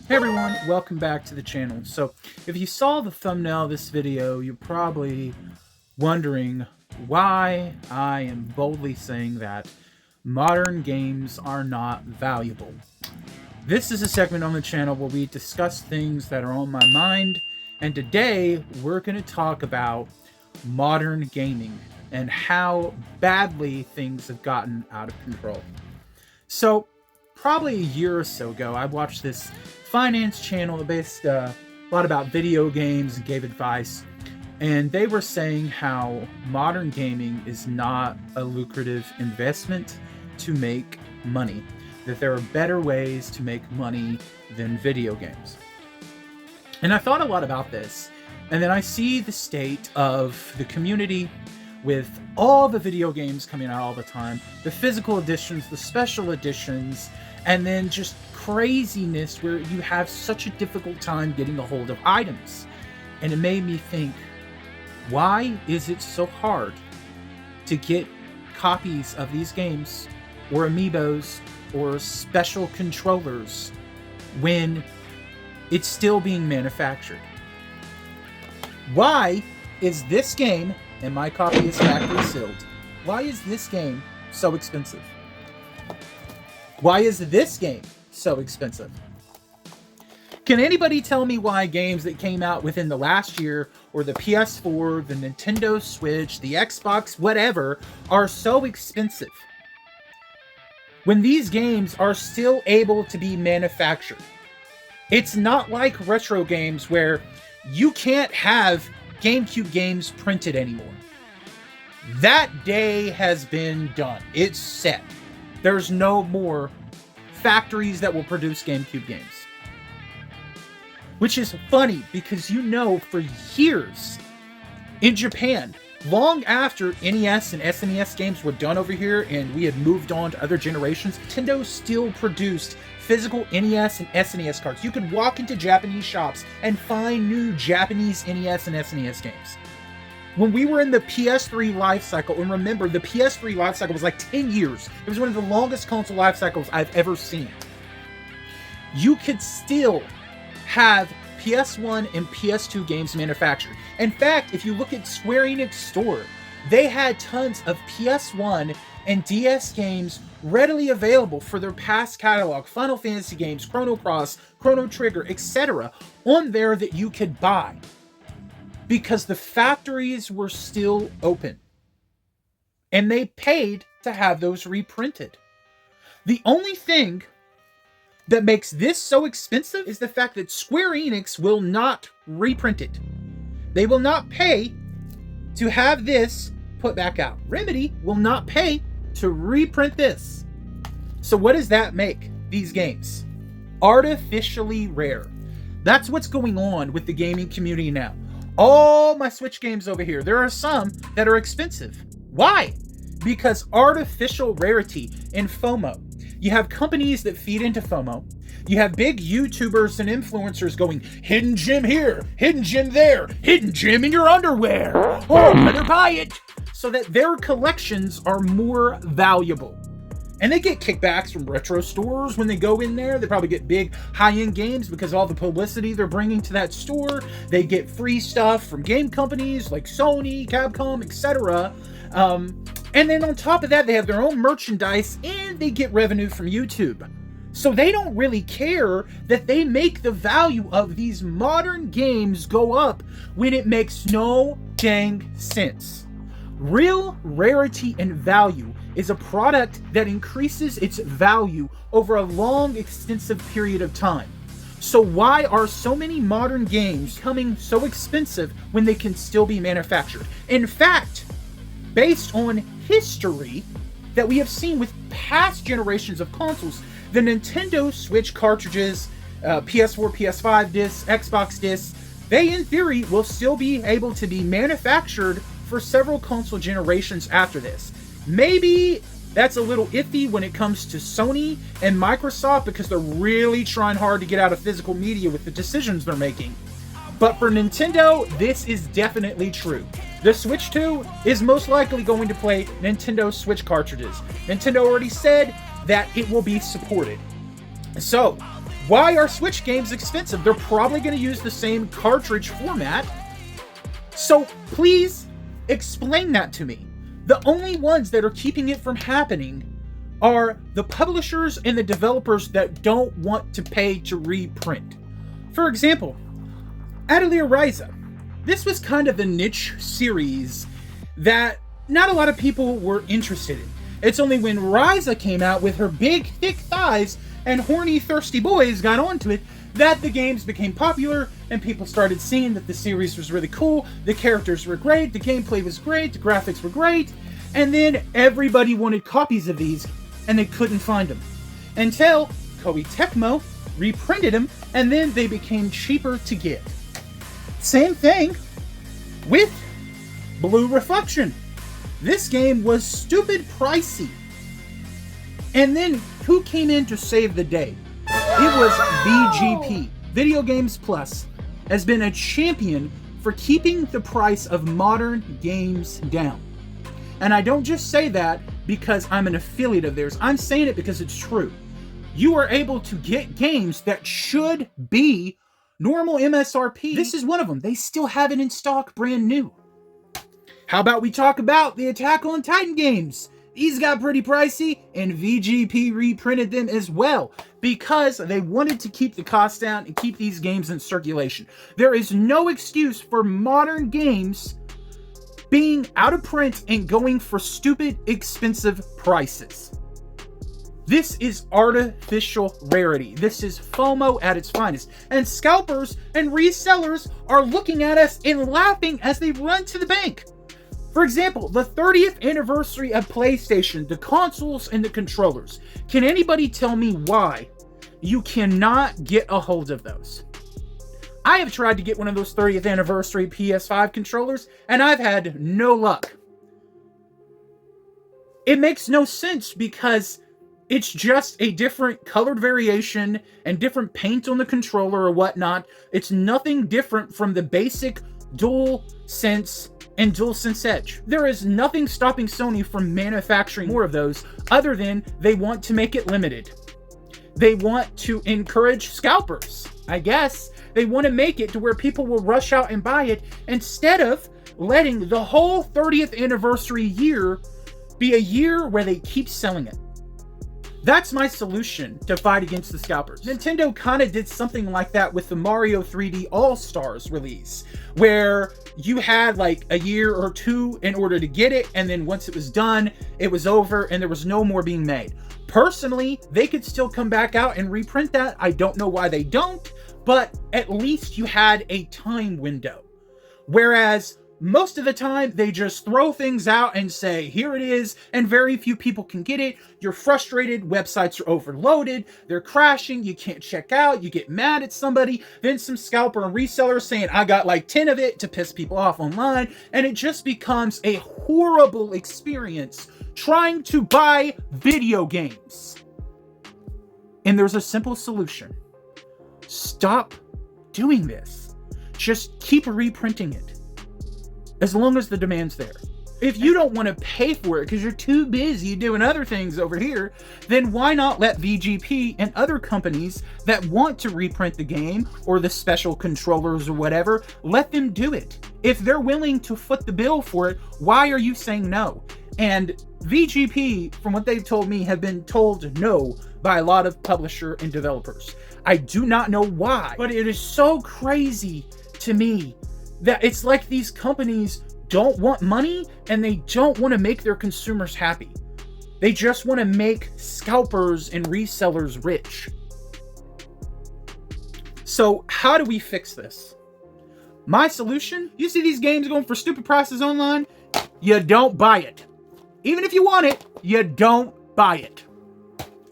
Hey everyone, welcome back to the channel. So, if you saw the thumbnail of this video, you're probably wondering why I am boldly saying that modern games are not valuable. This is a segment on the channel where we discuss things that are on my mind, and today we're going to talk about modern gaming and how badly things have gotten out of control. So, probably a year or so ago, I watched this finance channel that based a lot about video games and gave advice, and they were saying how modern gaming is not a lucrative investment to make money, that there are better ways to make money than video games. And I thought a lot about this, and then I see the state of the community with all the video games coming out all the time, the physical editions, the special editions, and then just craziness where you have such a difficult time getting a hold of items. And it made me think, why is it so hard to get copies of these games or amiibos or special controllers when it's still being manufactured? Why is this game, and my copy is factory sealed, why is this game so expensive? Why is this game so expensive? Can anybody tell me why games that came out within the last year, or the PS4, the Nintendo Switch, the Xbox, whatever, are so expensive when these games are still able to be manufactured? It's not like retro games where you can't have GameCube games printed anymore. That day has been done. It's set. There's no more factories that will produce GameCube games. Which is funny because for years in Japan, long after NES and SNES games were done over here and we had moved on to other generations, Nintendo still produced physical NES and SNES cards. You could walk into Japanese shops and find new Japanese NES and SNES games. When we were in the PS3 life cycle, and remember, the PS3 life cycle was like 10 years. It was one of the longest console life cycles I've ever seen. You could still have PS1 and PS2 games manufactured. In fact, if you look at Square Enix store, they had tons of PS1 and DS games readily available for their past catalog. Final Fantasy games, Chrono Cross, Chrono Trigger, etc. on there that you could buy, because the factories were still open and they paid to have those reprinted. The only thing that makes this so expensive is the fact that Square Enix will not reprint it. They will not pay to have this put back out. Remedy will not pay to reprint this. So what does that make these games? Artificially rare. That's what's going on with the gaming community now. All my Switch games over here, there are some that are expensive. Why? Because artificial rarity and Fomo. You have companies that feed into Fomo. You have big YouTubers and influencers going, hidden gem here, hidden gem there, hidden gem in your underwear. Oh, better buy it. So that their collections are more valuable. And they get kickbacks from retro stores when they go in there. They probably get big high-end games because of all the publicity they're bringing to that store. They get free stuff from game companies like Sony, Capcom, etc. And then on top of that, they have their own merchandise and they get revenue from YouTube. So they don't really care that they make the value of these modern games go up when it makes no dang sense. Real rarity and value is a product that increases its value over a long, extensive period of time. So why are so many modern games becoming so expensive when they can still be manufactured? In fact, based on history that we have seen with past generations of consoles, the Nintendo Switch cartridges, PS4, PS5 discs, Xbox discs, they in theory will still be able to be manufactured for several console generations after this. Maybe that's a little iffy when it comes to Sony and Microsoft because they're really trying hard to get out of physical media with the decisions they're making. But for Nintendo, this is definitely true. The Switch 2 is most likely going to play Nintendo Switch cartridges. Nintendo already said that it will be supported. So, Why are Switch games expensive? They're probably going to use the same cartridge format. So please explain that to me. The only ones that are keeping it from happening are the publishers and the developers that don't want to pay to reprint. For example, Atelier Ryza. This was kind of a niche series that not a lot of people were interested in. It's only when Ryza came out with her big, thick thighs and horny, thirsty boys got onto it that the games became popular and people started seeing that the series was really cool, the characters were great, the gameplay was great, the graphics were great, and then everybody wanted copies of these and they couldn't find them. Until Koei Tecmo reprinted them and then they became cheaper to get. Same thing with Blue Reflection. This game was stupid pricey. And then who came in to save the day? It was VGP. Video Games Plus has been a champion for keeping the price of modern games down. And I don't just say that because I'm an affiliate of theirs. I'm saying it because it's true. You are able to get games that should be normal MSRP. This is one of them. They still have it in stock brand new. How about we talk about the Attack on Titan games? These got pretty pricey, and VGP reprinted them as well because they wanted to keep the cost down and keep these games in circulation. There is no excuse for modern games being out of print and going for stupid, expensive prices. This is artificial rarity. This is FOMO at its finest. And scalpers and resellers are looking at us and laughing as they run to the bank. For example, the 30th anniversary of PlayStation, the consoles and the controllers. Can anybody tell me why you cannot get a hold of those? I have tried to get one of those 30th anniversary PS5 controllers, and I've had no luck. It makes no sense because it's just a different colored variation and different paint on the controller or whatnot. It's nothing different from the basic DualSense and DualSense Edge. There is nothing stopping Sony from manufacturing more of those other than they want to make it limited. They want to encourage scalpers, I guess. They want to make it to where people will rush out and buy it instead of letting the whole 30th anniversary year be a year where they keep selling it. That's my solution to fight against the scalpers. Nintendo kind of did something like that with the Mario 3D All-Stars release, where you had like a year or two in order to get it, and then once it was done, it was over, and there was no more being made. Personally, they could still come back out and reprint that. I don't know why they don't, but at least you had a time window. Whereas most of the time, they just throw things out and say, here it is, and very few people can get it. You're frustrated, websites are overloaded, they're crashing, you can't check out, you get mad at somebody, then some scalper and reseller saying, I got like 10 of it to piss people off online, and it just becomes a horrible experience trying to buy video games. And there's a simple solution. Stop doing this. Just keep reprinting it. As long as the demand's there. If you don't want to pay for it because you're too busy doing other things over here, then why not let VGP and other companies that want to reprint the game or the special controllers or whatever, let them do it. If they're willing to foot the bill for it, why are you saying no? And VGP, from what they've told me, have been told no by a lot of publisher and developers. I do not know why, but it is so crazy to me that it's like these companies don't want money and they don't want to make their consumers happy. They just want to make scalpers and resellers rich. So how do we fix this? My solution? You see these games going for stupid prices online? You don't buy it. Even if you want it, you don't buy it.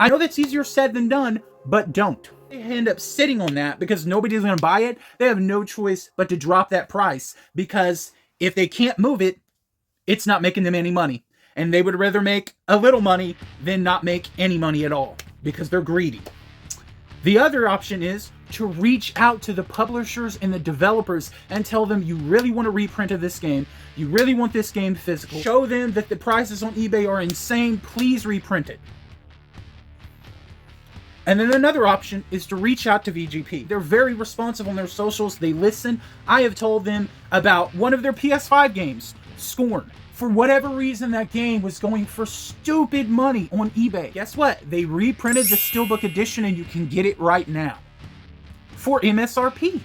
I know that's easier said than done, but don't. They end up sitting on that because nobody's going to buy it. They have no choice but to drop that price because if they can't move it, it's not making them any money. And they would rather make a little money than not make any money at all because they're greedy. The other option is to reach out to the publishers and the developers and tell them you really want a reprint of this game. You really want this game physical. Show them that the prices on eBay are insane. Please reprint it. And then another option is to reach out to VGP. They're very responsive on their socials. They listen. I have told them about one of their PS5 games, Scorn. For whatever reason, that game was going for stupid money on eBay. Guess what? They reprinted the Steelbook edition and you can get it right now for MSRP.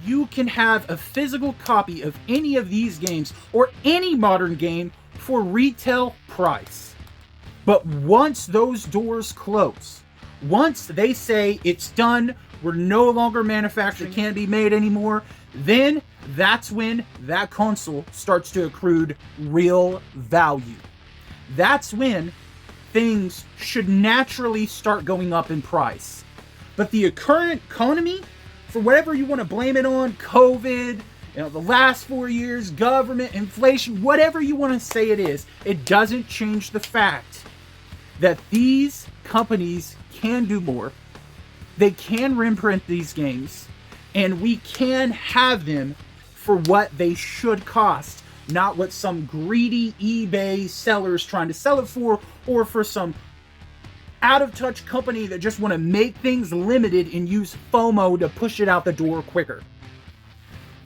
You can have a physical copy of any of these games or any modern game for retail price. But once those doors close, once they say it's done, we're no longer manufacturing, can't be made anymore, then that's when that console starts to accrue real value. That's when things should naturally start going up in price. But the current economy, for whatever you want to blame it on, COVID, the last 4 years, government, inflation, whatever you want to say it is, it doesn't change the fact that these companies can do more. They can reprint these games, and we can have them for what they should cost, not what some greedy eBay seller's trying to sell it for, or for some out-of-touch company that just want to make things limited and use FOMO to push it out the door quicker.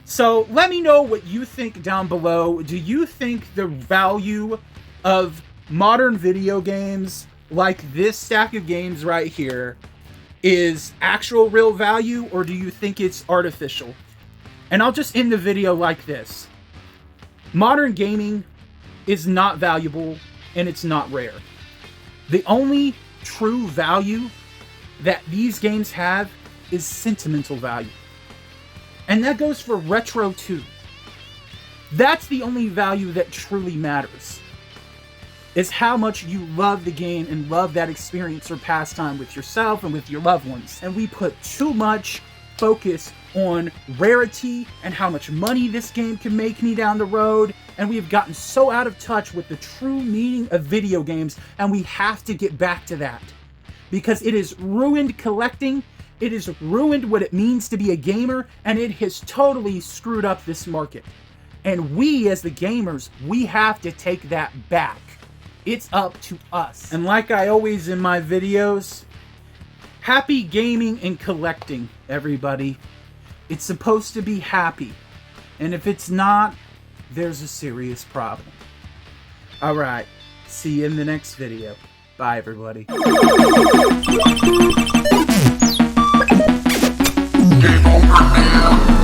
So let me know what you think down below. Do you think the value of modern video games like this stack of games right here is actual real value, or do you think it's artificial? And I'll just end the video like this. Modern gaming is not valuable and it's not rare. The only true value that these games have is sentimental value. And that goes for retro too. That's the only value that truly matters, is how much you love the game and love that experience or pastime with yourself and with your loved ones. And we put too much focus on rarity and how much money this game can make me down the road, and we have gotten so out of touch with the true meaning of video games, and we have to get back to that, because it has ruined collecting, it has ruined what it means to be a gamer, and it has totally screwed up this market. And we as the gamers, we have to take that back. It's up to us. And like I always in my videos, happy gaming and collecting, everybody. It's supposed to be happy. And if it's not, there's a serious problem. Alright, see you in the next video. Bye, everybody. Game over now.